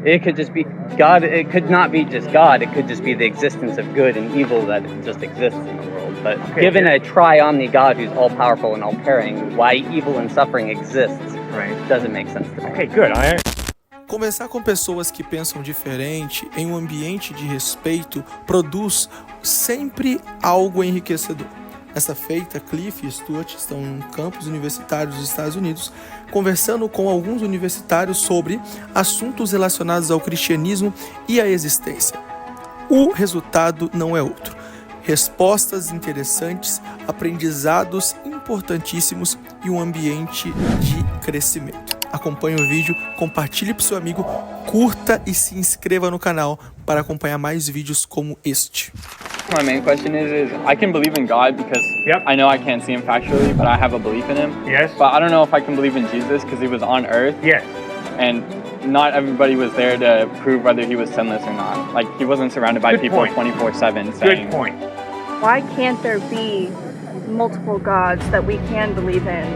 It could just be God. It could not be just God. It could just be the existence of good and evil that just exists in the world. But given a tri-omni God who's all-powerful and all-caring, why evil and suffering exists doesn't make sense to me. Okay, good. Conversar com pessoas que pensam diferente em um ambiente de respeito produz sempre algo enriquecedor. Nesta feita, Cliffe e Stuart estão em um campus universitário dos Estados Unidos conversando com alguns universitários sobre assuntos relacionados ao cristianismo e à existência. O resultado não é outro. Respostas interessantes, aprendizados importantíssimos e um ambiente de crescimento. Acompanhe o vídeo, compartilhe para o seu amigo, curta e se inscreva no canal para acompanhar mais vídeos como este. My main question is I can believe in God because I know I can't see him factually, but I have a belief in him. Yes. But I don't know if I can believe in Jesus because he was on earth. Yes. And not everybody was there to prove whether he was sinless or not. Like, he wasn't surrounded by people 24/7 saying... Good point. Why can't there be multiple gods that we can believe in?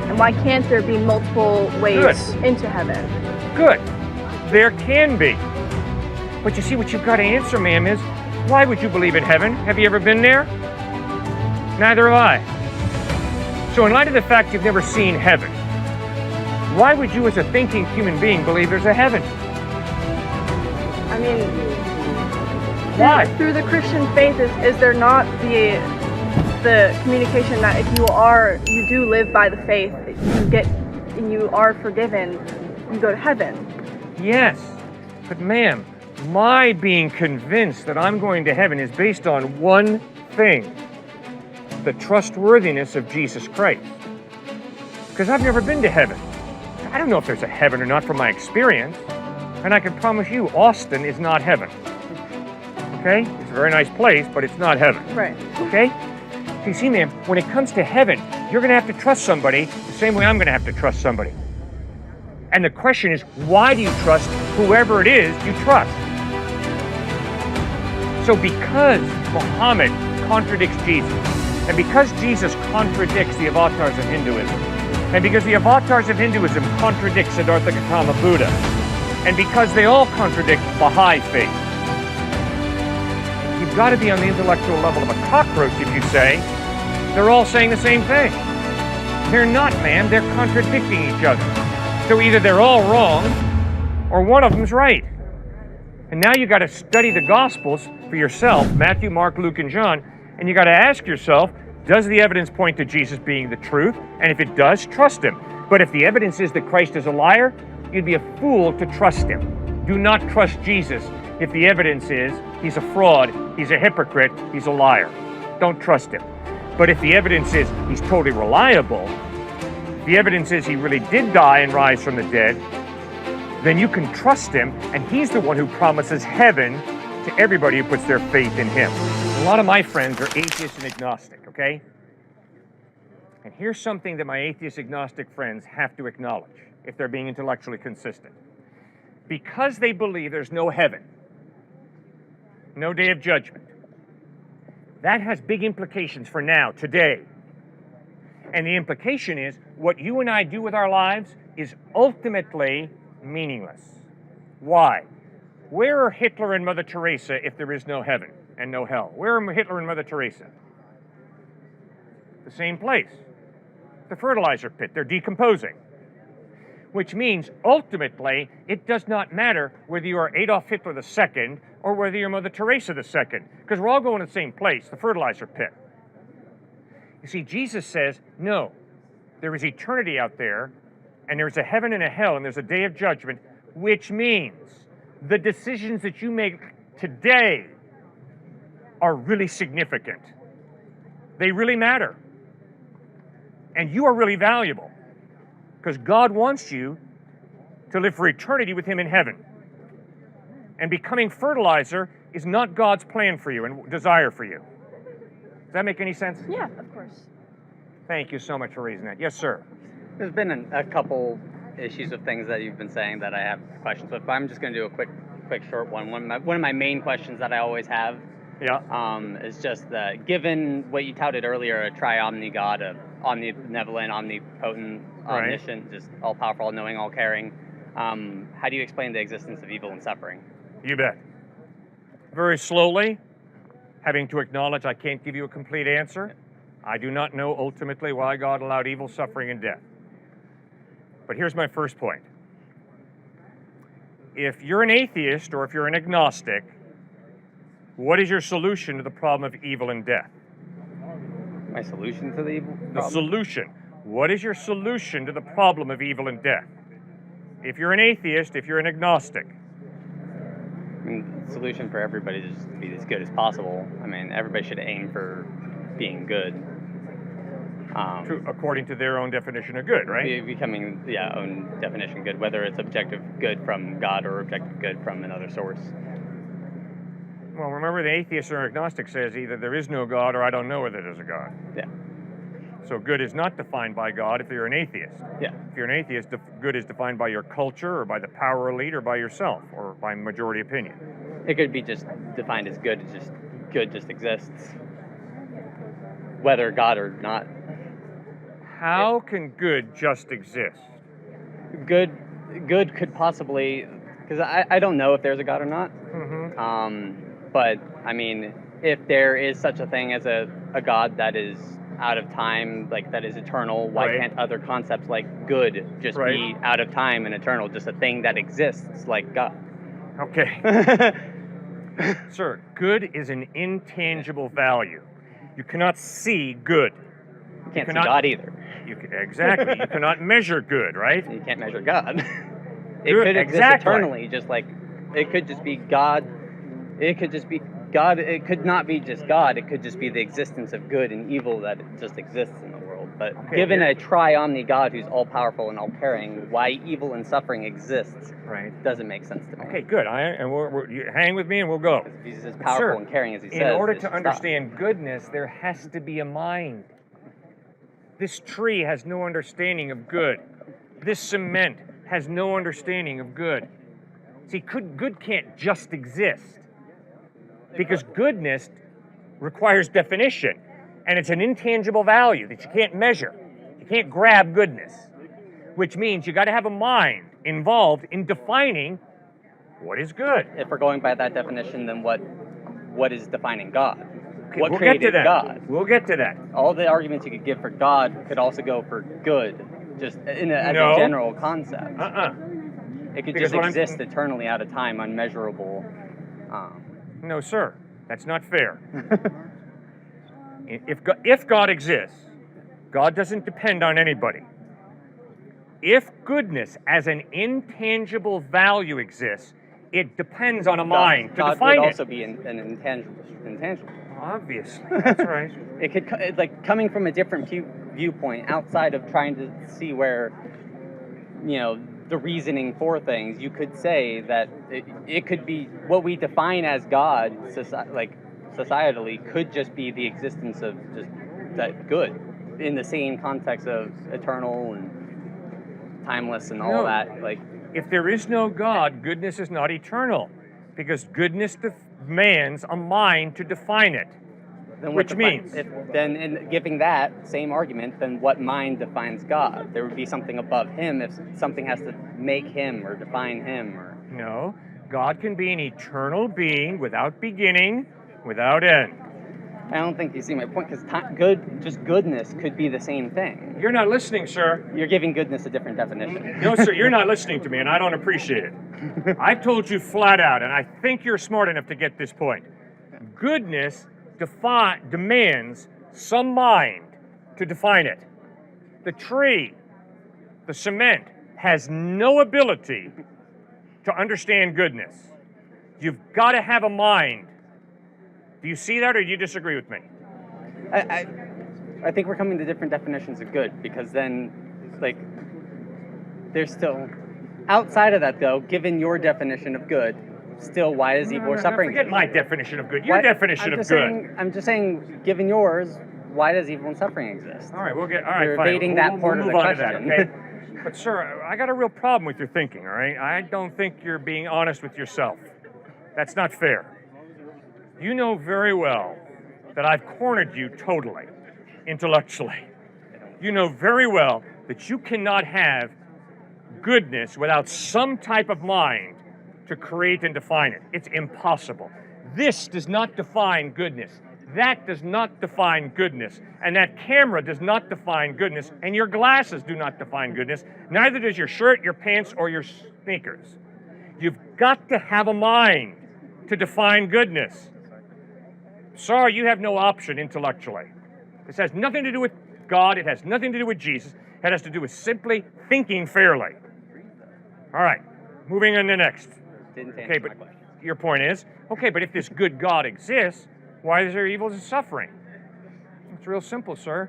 And why can't there be multiple ways into heaven? Good. There can be. But you see, what you've got to answer, ma'am, is why would you believe in heaven? Have you ever been there? Neither have I. So in light of the fact you've never seen heaven, why would you as a thinking human being believe there's a heaven? I mean, Why? through the Christian faith, is there not the communication that if you do live by the faith, you are forgiven, you go to heaven? Yes, but ma'am, my being convinced that I'm going to heaven is based on one thing: the trustworthiness of Jesus Christ. Because I've never been to heaven. I don't know if there's a heaven or not from my experience, and I can promise you Austin is not heaven. Okay? It's a very nice place, but it's not heaven. Right. Okay? So you see, ma'am, when it comes to heaven, you're going to have to trust somebody the same way I'm going to have to trust somebody. And the question is, why do you trust whoever it is you trust? So because Muhammad contradicts Jesus, and because Jesus contradicts the avatars of Hinduism, and because the avatars of Hinduism contradict Siddhartha Gautama Buddha, and because they all contradict Baha'i faith, you've got to be on the intellectual level of a cockroach if you say they're all saying the same thing. They're not, man. They're contradicting each other. So either they're all wrong, or one of them's right. And now you got to study the Gospels for yourself, Matthew, Mark, Luke, and John, and you got to ask yourself, does the evidence point to Jesus being the truth? And if it does, trust him. But if the evidence is that Christ is a liar, you'd be a fool to trust him. Do not trust Jesus if the evidence is he's a fraud, he's a hypocrite, he's a liar. Don't trust him. But if the evidence is he's totally reliable, the evidence is he really did die and rise from the dead, then you can trust him, and he's the one who promises heaven to everybody who puts their faith in him. A lot of my friends are atheist and agnostic, okay? And here's something that my atheist agnostic friends have to acknowledge if they're being intellectually consistent. Because they believe there's no heaven, no day of judgment, that has big implications for now, today. And the implication is what you and I do with our lives is ultimately meaningless. Why? Where are Hitler and Mother Teresa if there is no heaven and no hell? Where are Hitler and Mother Teresa? The same place. The fertilizer pit. They're decomposing. Which means, ultimately, it does not matter whether you are Adolf Hitler II or whether you're Mother Teresa II, because we're all going to the same place, the fertilizer pit. You see, Jesus says, no, there is eternity out there, and there's a heaven and a hell, and there's a day of judgment, which means the decisions that you make today are really significant. They really matter. And you are really valuable, because God wants you to live for eternity with him in heaven. And becoming fertilizer is not God's plan for you and desire for you. Does that make any sense? Yeah, of course. Thank you so much for raising that. Yes, sir. There's been a couple issues of things that you've been saying that I have questions with, but I'm just going to do a quick short one. One of my main questions that I always have is just that given what you touted earlier, a tri-omni God, omnibenevolent, omnipotent, omniscient, just all-powerful, all-knowing, all-caring, How do you explain the existence of evil and suffering? You bet. Very slowly, having to acknowledge I can't give you a complete answer. I do not know ultimately why God allowed evil, suffering, and death. But here's my first point. If you're an atheist or if you're an agnostic, what is your solution to the problem of evil and death? My solution to the evil problem? The solution. What is your solution to the problem of evil and death? If you're an atheist, if you're an agnostic. I mean, the solution for everybody is just to be as good as possible. I mean, everybody should aim for being good. According to their own definition of good, right? Becoming, own definition good, whether it's objective good from God or objective good from another source. Well, remember, the atheist or agnostic says either there is no God or I don't know whether there's a God. Yeah. So good is not defined by God if you're an atheist. Yeah. If you're an atheist, good is defined by your culture or by the power elite or by yourself or by majority opinion. It could be just defined as good, good just exists. Whether God or not. How can good just exist? Good could possibly, because I don't know if there's a God or not. Mm-hmm. But I mean, if there is such a thing as a God that is out of time, like that is eternal, why can't other concepts like good just be out of time and eternal, just a thing that exists like God? Okay. Sir, good is an intangible value. You cannot see good. You can't see God either. Exactly. You cannot measure good, right? You can't measure God. It could exist eternally, just like it could just be God. It could just be God. It could not be just God. It could just be the existence of good and evil that just exists in the world. But given a tri-omni God who's all-powerful and all-caring, why evil and suffering exists doesn't make sense to me. Okay, good. You hang with me and we'll go. If he's as powerful and caring as he says. In order to understand goodness, there has to be a mind. This tree has no understanding of good. This cement has no understanding of good. See, good can't just exist. Because goodness requires definition. And it's an intangible value that you can't measure. You can't grab goodness. Which means you got to have a mind involved in defining what is good. If we're going by that definition, then what is defining God? Okay, What we'll created get to that. God? We'll get to that. All the arguments you could give for God could also go for good, just as a general concept. It could just exist eternally out of time, unmeasurable. No, sir. That's not fair. If God exists, God doesn't depend on anybody. If goodness as an intangible value exists, it depends on a mind to define it. God would also be an intangible. Obviously, that's right. It could, like, coming from a different viewpoint, outside of trying to see where, the reasoning for things, you could say that it could be what we define as God, societally, could just be the existence of just that good, in the same context of eternal and timeless and all that. Like, if there is no God, goodness is not eternal, because goodness demands a mind to define it. Then which means, in giving that same argument, then what mind defines God? There would be something above him if something has to make him or define him. No, God can be an eternal being without beginning, without end. I don't think you see my point, because goodness could be the same thing. You're not listening, sir. You're giving goodness a different definition. No, sir, you're not listening to me, and I don't appreciate it. I've told you flat out, and I think you're smart enough to get this point. Goodness demands some mind to define it. The tree, the cement, has no ability to understand goodness. You've got to have a mind. Do you see that, or do you disagree with me? I think we're coming to different definitions of good, because then, there's still, outside of that though, given your definition of good, still, why does evil or suffering exist? Forget my definition of good. Your definition of good. I'm just saying, given yours, why does evil and suffering exist? All right, fine. You're evading that part of the question. We'll move on to that, okay? But sir, I got a real problem with your thinking, all right? I don't think you're being honest with yourself. That's not fair. You know very well that I've cornered you totally, intellectually. You know very well that you cannot have goodness without some type of mind to create and define it. It's impossible. This does not define goodness. That does not define goodness. And that camera does not define goodness. And your glasses do not define goodness. Neither does your shirt, your pants, or your sneakers. You've got to have a mind to define goodness. Sorry, you have no option intellectually. This has nothing to do with God. It has nothing to do with Jesus. It has to do with simply thinking fairly. All right, moving on to next. Okay, but your point is, okay, but if this good God exists, why is there evil and suffering? It's real simple, sir.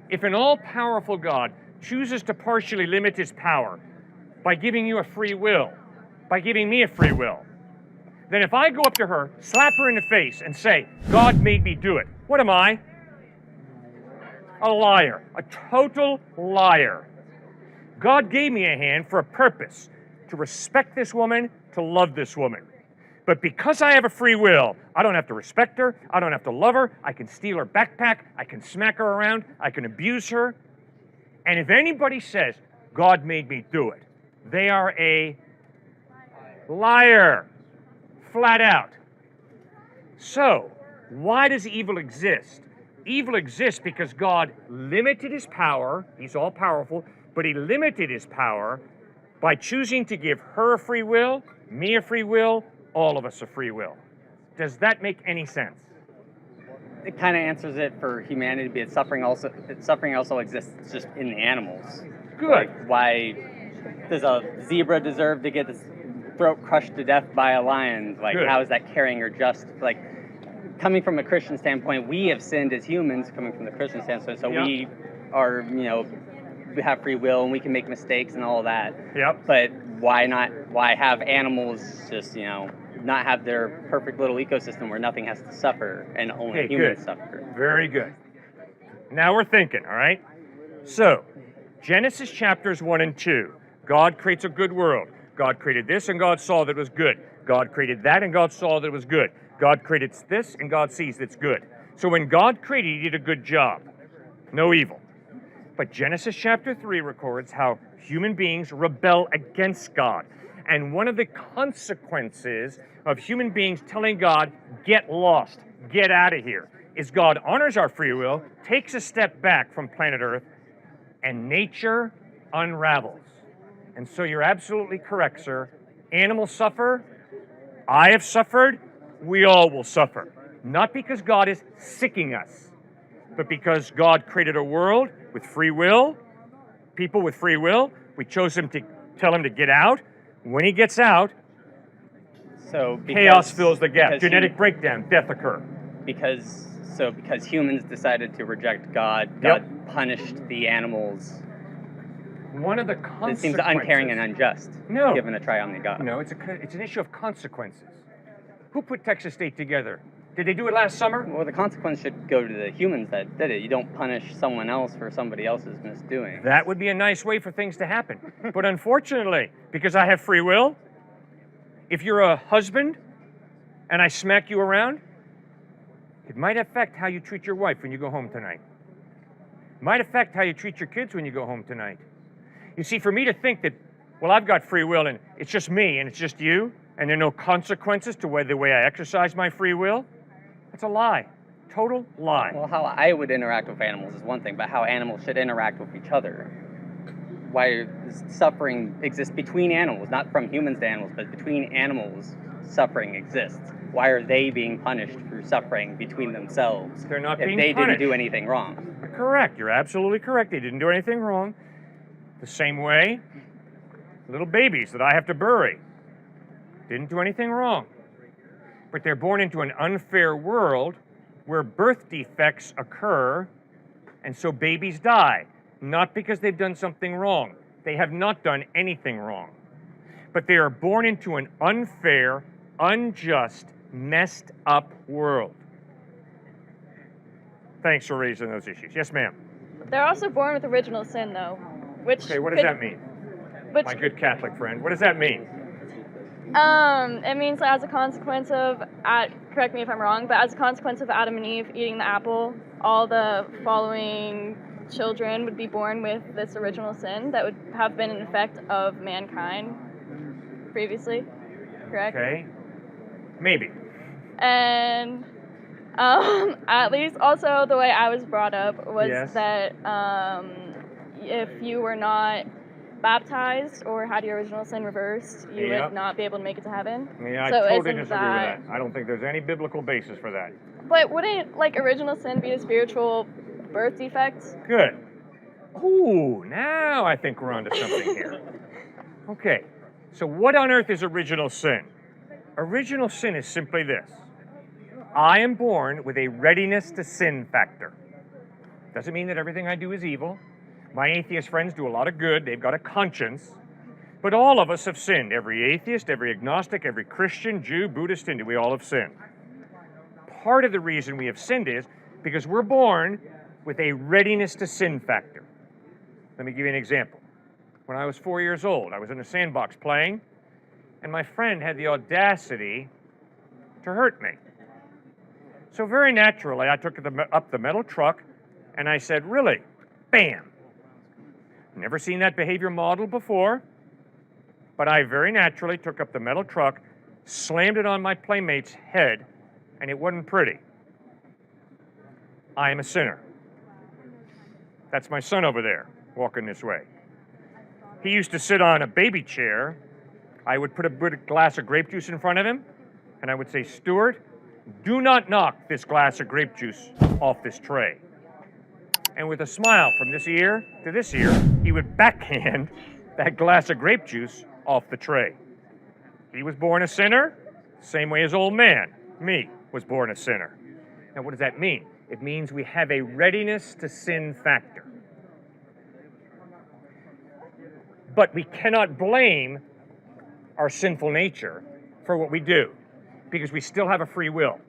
If an all-powerful God chooses to partially limit his power by giving you a free will, by giving me a free will, then if I go up to her, slap her in the face, and say, God made me do it, what am I? A liar, a total liar. God gave me a hand for a purpose, to respect this woman, to love this woman. But because I have a free will, I don't have to respect her, I don't have to love her, I can steal her backpack, I can smack her around, I can abuse her. And if anybody says, God made me do it, they are a liar, flat out. So, why does evil exist? Evil exists because God limited his power, he's all powerful, but he limited his power by choosing to give her a free will, me a free will, all of us a free will. Does that make any sense? It kind of answers it for humanity, but suffering also exists just in the animals. Good. Like, why does a zebra deserve to get its throat crushed to death by a lion? Like, Good. How is that caring or just? Like, coming from a Christian standpoint, we have sinned as humans, coming from the Christian standpoint, so we are, we have free will and we can make mistakes and all that. Yep. But why have animals just, not have their perfect little ecosystem where nothing has to suffer and only humans suffer? Very good. Now we're thinking, all right? So, Genesis chapters 1 and 2. God creates a good world. God created this and God saw that it was good. God created that and God saw that it was good. God created this and God sees that it's good. So when God created, he did a good job. No evil. But Genesis chapter 3 records how human beings rebel against God. And one of the consequences of human beings telling God, get lost, get out of here, is God honors our free will, takes a step back from planet Earth, and nature unravels. And so you're absolutely correct, sir. Animals suffer. I have suffered. We all will suffer. Not because God is sicking us, but because God created a world with free will, people with free will. We chose him to tell him to get out. When he gets out, chaos fills the gap. Genetic breakdown, death occur. Because humans decided to reject God, God punished the animals. One of the consequences. It seems uncaring and unjust. No. Given a try on the God. No, it's an issue of consequences. Who put Texas State together? Did they do it last summer? Well, the consequence should go to the humans that did it. You don't punish someone else for somebody else's misdoing. That would be a nice way for things to happen. But unfortunately, because I have free will, if you're a husband and I smack you around, it might affect how you treat your wife when you go home tonight. It might affect how you treat your kids when you go home tonight. You see, for me to think that, well, I've got free will and it's just me and it's just you, and there are no consequences to the way I exercise my free will, that's a lie. Total lie. Well, how I would interact with animals is one thing, but how animals should interact with each other. Why suffering exists between animals, not from humans to animals, but between animals, suffering exists. Why are they being punished for suffering between themselves? They're not being punished. If they didn't do anything wrong. You're correct. You're absolutely correct. They didn't do anything wrong. The same way, little babies that I have to bury didn't do anything wrong. But they're born into an unfair world where birth defects occur, and so babies die. Not because they've done something wrong. They have not done anything wrong. But they are born into an unfair, unjust, messed up world. Thanks for raising those issues. Yes, ma'am. They're also born with original sin, though. Okay, what does that mean? My good Catholic friend, what does that mean? It means as a consequence of, correct me if I'm wrong, but as a consequence of Adam and Eve eating the apple, all the following children would be born with this original sin that would have been an effect of mankind previously, correct? Okay. Maybe. And at least also the way I was brought up was Yes. that if you were not baptized or had your original sin reversed, you Yep. would not be able to make it to heaven. Yeah, I So totally isn't disagree with that- that. I don't think there's any biblical basis for that. But wouldn't like original sin be a spiritual birth defect? Good. Ooh, now I think we're onto something here. Okay, so what on earth is original sin? Original sin is simply this. I am born with a readiness to sin factor. Doesn't mean that everything I do is evil. My atheist friends do a lot of good. They've got a conscience. But all of us have sinned. Every atheist, every agnostic, every Christian, Jew, Buddhist, Hindu, we all have sinned. Part of the reason we have sinned is because we're born with a readiness to sin factor. Let me give you an example. When I was 4 years old, I was in a sandbox playing, and my friend had the audacity to hurt me. So very naturally, I took up the metal truck, and I said, "Really?" Bam! Never seen that behavior model before, but I very naturally took up the metal truck, slammed it on my playmate's head, and it wasn't pretty. I am a sinner. That's my son over there, walking this way. He used to sit on a baby chair. I would put a glass of grape juice in front of him, and I would say, "Stuart, do not knock this glass of grape juice off this tray." And with a smile from this ear to this ear, he would backhand that glass of grape juice off the tray. He was born a sinner, same way as old man, me, was born a sinner. Now, what does that mean? It means we have a readiness to sin factor. But we cannot blame our sinful nature for what we do, because we still have a free will.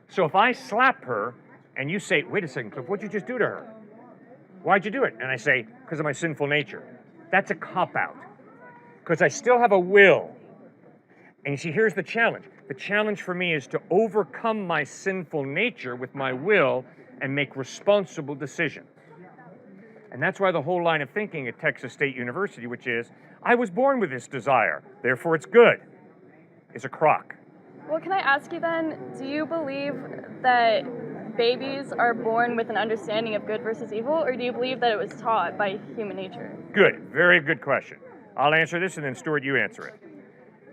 So if I slap her, and you say, "Wait a second, Cliff, what'd you just do to her? Why'd you do it?" And I say, "Because of my sinful nature." That's a cop-out, because I still have a will. And you see, here's the challenge. The challenge for me is to overcome my sinful nature with my will and make responsible decisions. And that's why the whole line of thinking at Texas State University, which is, "I was born with this desire, therefore it's good," is a crock. Well, can I ask you then, do you believe that babies are born with an understanding of good versus evil, or do you believe that it was taught by human nature? Good, very good question. I'll answer this, and then Stuart, you answer it.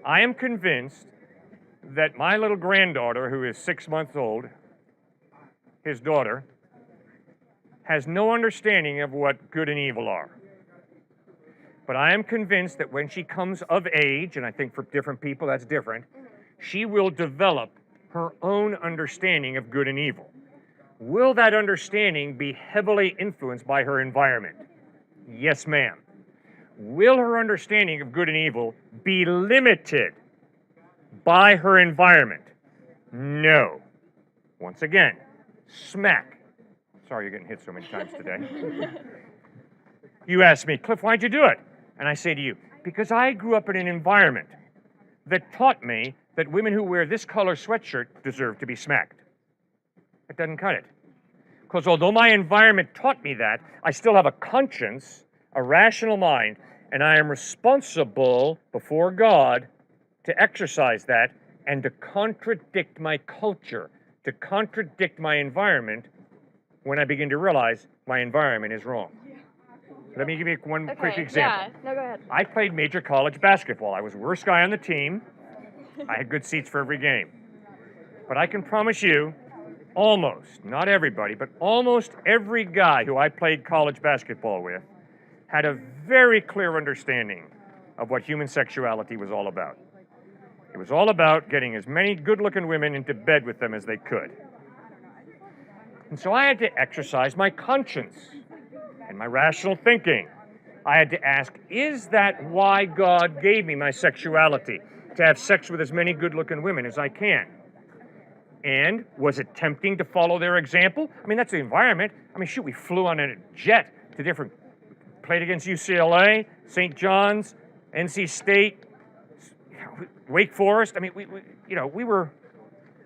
I am convinced that my little granddaughter, who is 6 months old, his daughter, has no understanding of what good and evil are. But I am convinced that when she comes of age, and I think for different people that's different, she will develop her own understanding of good and evil. Will that understanding be heavily influenced by her environment? Yes, ma'am. Will her understanding of good and evil be limited by her environment? No. Once again, smack. Sorry you're getting hit so many times today. You ask me, "Cliff, why'd you do it?" And I say to you, because I grew up in an environment that taught me that women who wear this color sweatshirt deserve to be smacked. It doesn't cut it. Because although my environment taught me that, I still have a conscience, a rational mind, and I am responsible before God to exercise that and to contradict my culture, to contradict my environment when I begin to realize my environment is wrong. Let me give you one quick example. Yeah, no, go ahead. I played major college basketball. I was the worst guy on the team. I had good seats for every game. But I can promise you, almost, not everybody, but almost every guy who I played college basketball with had a very clear understanding of what human sexuality was all about. It was all about getting as many good-looking women into bed with them as they could. And so I had to exercise my conscience and my rational thinking. I had to ask, is that why God gave me my sexuality? To have sex with as many good-looking women as I can. And was it tempting to follow their example? I mean, that's the environment. I mean, shoot, we flew on a jet to different, played against UCLA, St. John's, NC State, Wake Forest. I mean, we were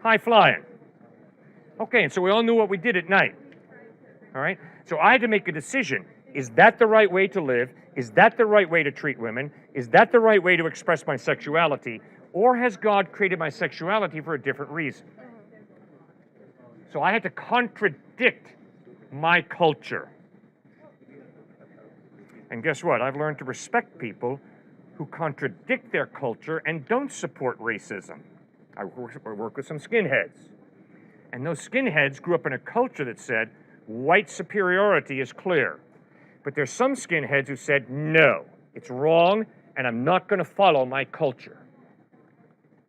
high flying. Okay, and so we all knew what we did at night. All right? So I had to make a decision. Is that the right way to live? Is that the right way to treat women? Is that the right way to express my sexuality? Or has God created my sexuality for a different reason? So I had to contradict my culture. And guess what? I've learned to respect people who contradict their culture and don't support racism. I work with some skinheads. And those skinheads grew up in a culture that said white superiority is clear. But there's some skinheads who said, no, it's wrong, and I'm not going to follow my culture.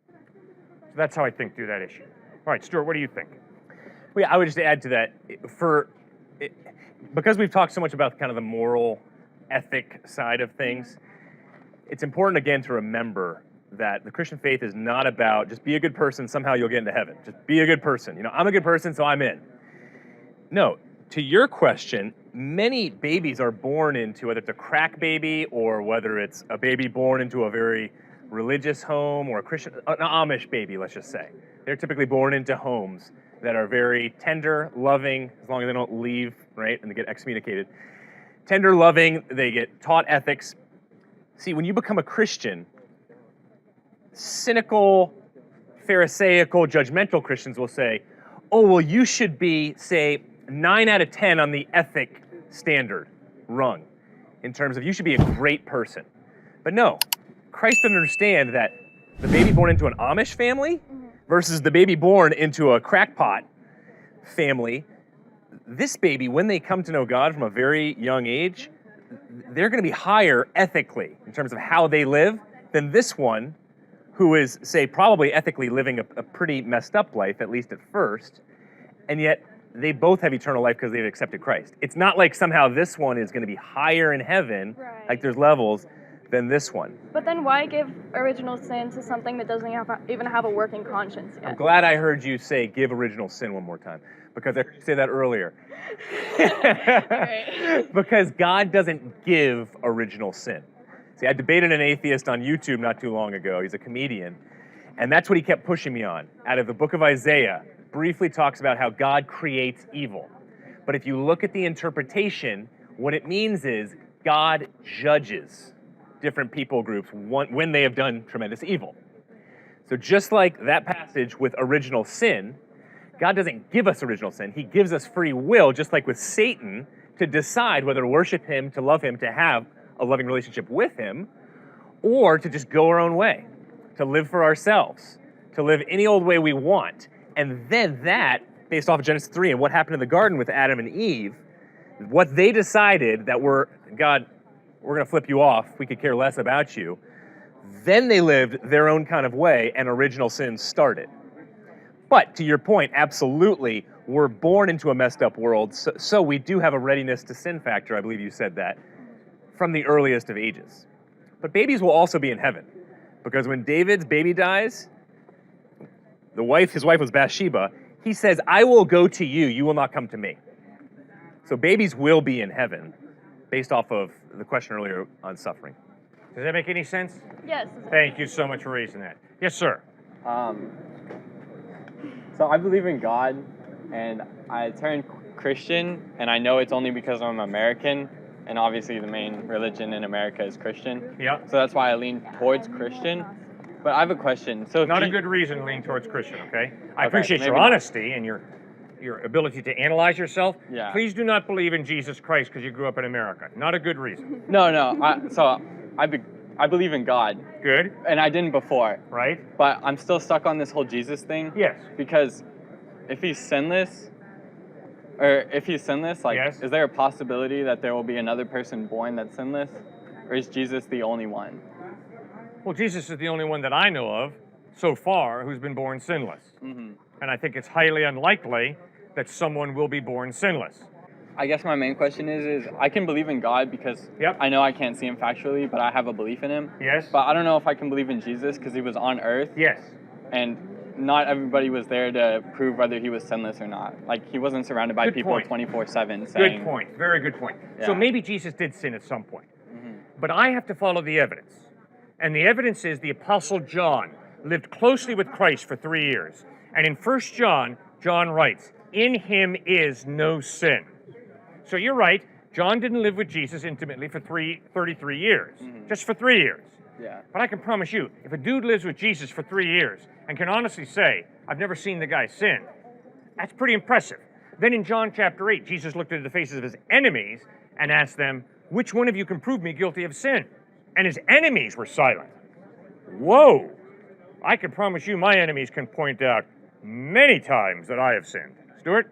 So that's how I think through that issue. All right, Stuart, what do you think? Well, yeah, I would just add to that, because we've talked so much about kind of the moral, ethic side of things, it's important again to remember that the Christian faith is not about just be a good person, somehow you'll get into heaven. Just be a good person. You know, I'm a good person, so I'm in. No, to your question, many babies are born into, whether it's a crack baby or whether it's a baby born into a very religious home or an Amish baby, let's just say. They're typically born into homes that are very tender, loving, as long as they don't leave, right, and they get excommunicated. Tender, loving, they get taught ethics. See, when you become a Christian, cynical, pharisaical, judgmental Christians will say, oh, well, you should be, say, 9 out of 10 on the ethic standard rung, in terms of you should be a great person. But no, Christ doesn't understand that the baby born into an Amish family versus the baby born into a crackpot family, this baby, when they come to know God from a very young age, they're going to be higher ethically in terms of how they live than this one who is, say, probably ethically living a pretty messed up life, at least at first, and yet they both have eternal life because they've accepted Christ. It's not like somehow this one is going to be higher in heaven, Right. like there's levels, than this one. But then why give original sin to something that doesn't even have a working conscience yet? I'm glad I heard you say give original sin one more time, because I heard you say that earlier. Right. Because God doesn't give original sin. See, I debated an atheist on YouTube not too long ago. He's a comedian. And that's what he kept pushing me on. Out of the book of Isaiah, briefly talks about how God creates evil. But if you look at the interpretation, what it means is God judges different people groups when they have done tremendous evil. So just like that passage with original sin, God doesn't give us original sin. He gives us free will, just like with Satan, to decide whether to worship him, to love him, to have a loving relationship with him, or to just go our own way, to live for ourselves, to live any old way we want. And then that, based off of Genesis 3 and what happened in the garden with Adam and Eve, what they decided that we're going to flip you off, we could care less about you, then they lived their own kind of way and original sin started. But to your point, absolutely, we're born into a messed up world, so we do have a readiness to sin factor, I believe you said that, from the earliest of ages. But babies will also be in heaven, because when David's baby dies, his wife was Bathsheba, he says, I will go to you, you will not come to me. So babies will be in heaven, based off of the question earlier on suffering. Does that make any sense? Yes. Thank you so much for raising that. Yes, sir. So I believe in God, and I turned Christian, and I know it's only because I'm American, and obviously the main religion in America is Christian. Yeah. So that's why I lean towards Christian. But I have a question. So Not a good reason to lean towards Christian, okay? I Okay, appreciate your maybe not. honesty and your ability to analyze yourself. Yeah. Please do not believe in Jesus Christ because you grew up in America. Not a good reason. No. I believe in God, Good, and I didn't before. right? But I'm still stuck on this whole Jesus thing. Yes. Because if he's sinless, like, Yes. is there a possibility that there will be another person born that's sinless? Or is Jesus the only one? Well, Jesus is the only one that I know of so far who's been born sinless. Mm-hmm. And I think it's highly unlikely that someone will be born sinless. I guess my main question is I can believe in God because Yep. I know I can't see him factually, but I have a belief in him. Yes? But I don't know if I can believe in Jesus because he was on earth, Yes. and not everybody was there to prove whether he was sinless or not. Like, he wasn't surrounded by Good people point. 24/7 saying... Good point. Very good point. So Yeah. maybe Jesus did sin at some point. Mhm. But I have to follow the evidence. And the evidence is the Apostle John lived closely with Christ for 3 years. And in 1 John, John writes, in him is no sin. So you're right. John didn't live with Jesus intimately for 33 years, just for 3 years. Yeah. But I can promise you, if a dude lives with Jesus for 3 years and can honestly say, I've never seen the guy sin, that's pretty impressive. Then in John chapter 8, Jesus looked into the faces of his enemies and asked them, which one of you can prove me guilty of sin? And his enemies were silent. Whoa! I can promise you my enemies can point out many times that I have sinned. Stuart?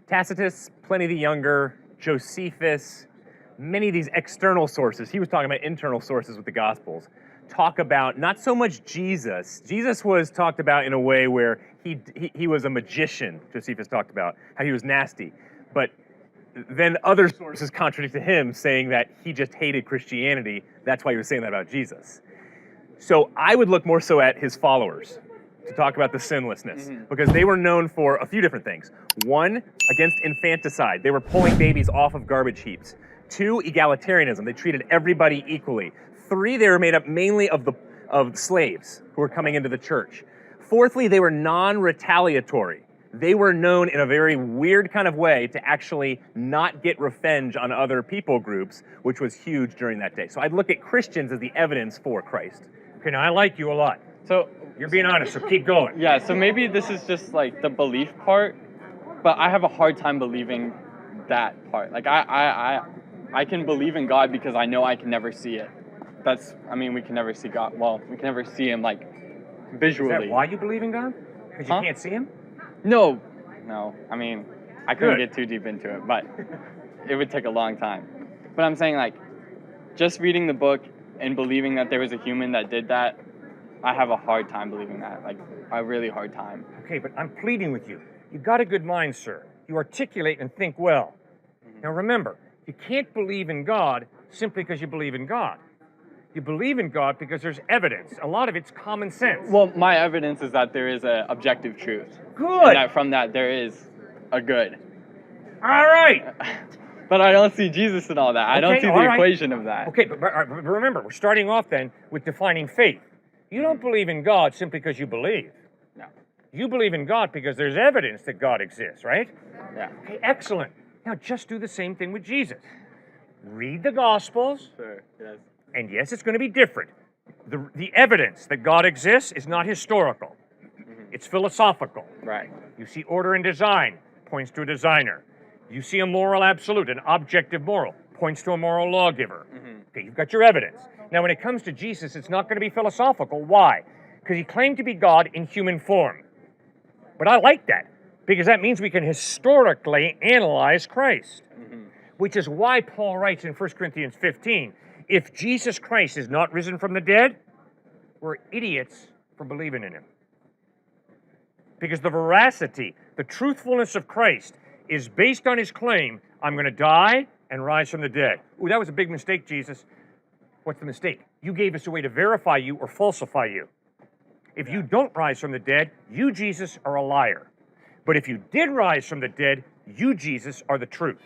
Tacitus, Pliny the Younger, Josephus, many of these external sources, he was talking about internal sources with the Gospels, talk about not so much Jesus. Jesus was talked about in a way where he was a magician, Josephus talked about, how he was nasty. But then other sources contradicted him, saying that he just hated Christianity. That's why he was saying that about Jesus. So I would look more so at his followers to talk about the sinlessness, because they were known for a few different things. One, against infanticide. They were pulling babies off of garbage heaps. Two, egalitarianism. They treated everybody equally. Three, they were made up mainly of slaves who were coming into the church. Fourthly, they were non-retaliatory. They were known in a very weird kind of way to actually not get revenge on other people groups, which was huge during that day. So I'd look at Christians as the evidence for Christ. Okay, now I like you a lot. So You're being honest, so keep going. yeah, so maybe this is just like the belief part, but I have a hard time believing that part. Like I can believe in God because I know I can never see it. We can never see God. Well, we can never see him like visually. Is that why you believe in God? Because you can't see him? No. I mean, I couldn't Good. get too deep into it, but it would take a long time. But I'm saying like, just reading the book and believing that there was a human that did that, I have a hard time believing that, like a really hard time. Okay, but I'm pleading with you. You got a good mind, sir. You articulate and think well. Now remember, you can't believe in God simply because you believe in God. You believe in God because there's evidence. A lot of it's common sense. Well, my evidence is that there is an objective truth. Good. And that from that there is a good. All right. But I don't see Jesus in all that. I don't Okay, see all the right. equation of that. Okay, but remember, we're starting off then with defining faith. You don't believe in God simply because you believe. No. You believe in God because there's evidence that God exists, right? Yeah. Okay, excellent. Now just do the same thing with Jesus. Read the Gospels, Sure. Yes. and yes, it's going to be different. The evidence that God exists is not historical. It's philosophical. Right. You see order and design, points to a designer. You see a moral absolute, an objective moral, points to a moral lawgiver. Okay, you've got your evidence. Now, when it comes to Jesus, it's not going to be philosophical. Why? Because he claimed to be God in human form. But I like that, because that means we can historically analyze Christ. Which is why Paul writes in 1 Corinthians 15, if Jesus Christ is not risen from the dead, we're idiots for believing in him. Because the veracity, the truthfulness of Christ is based on his claim, I'm going to die and rise from the dead. Ooh, that was a big mistake, Jesus. What's the mistake? You gave us a way to verify you or falsify you. If you don't rise from the dead, you, Jesus, are a liar. But if you did rise from the dead, you, Jesus, are the truth.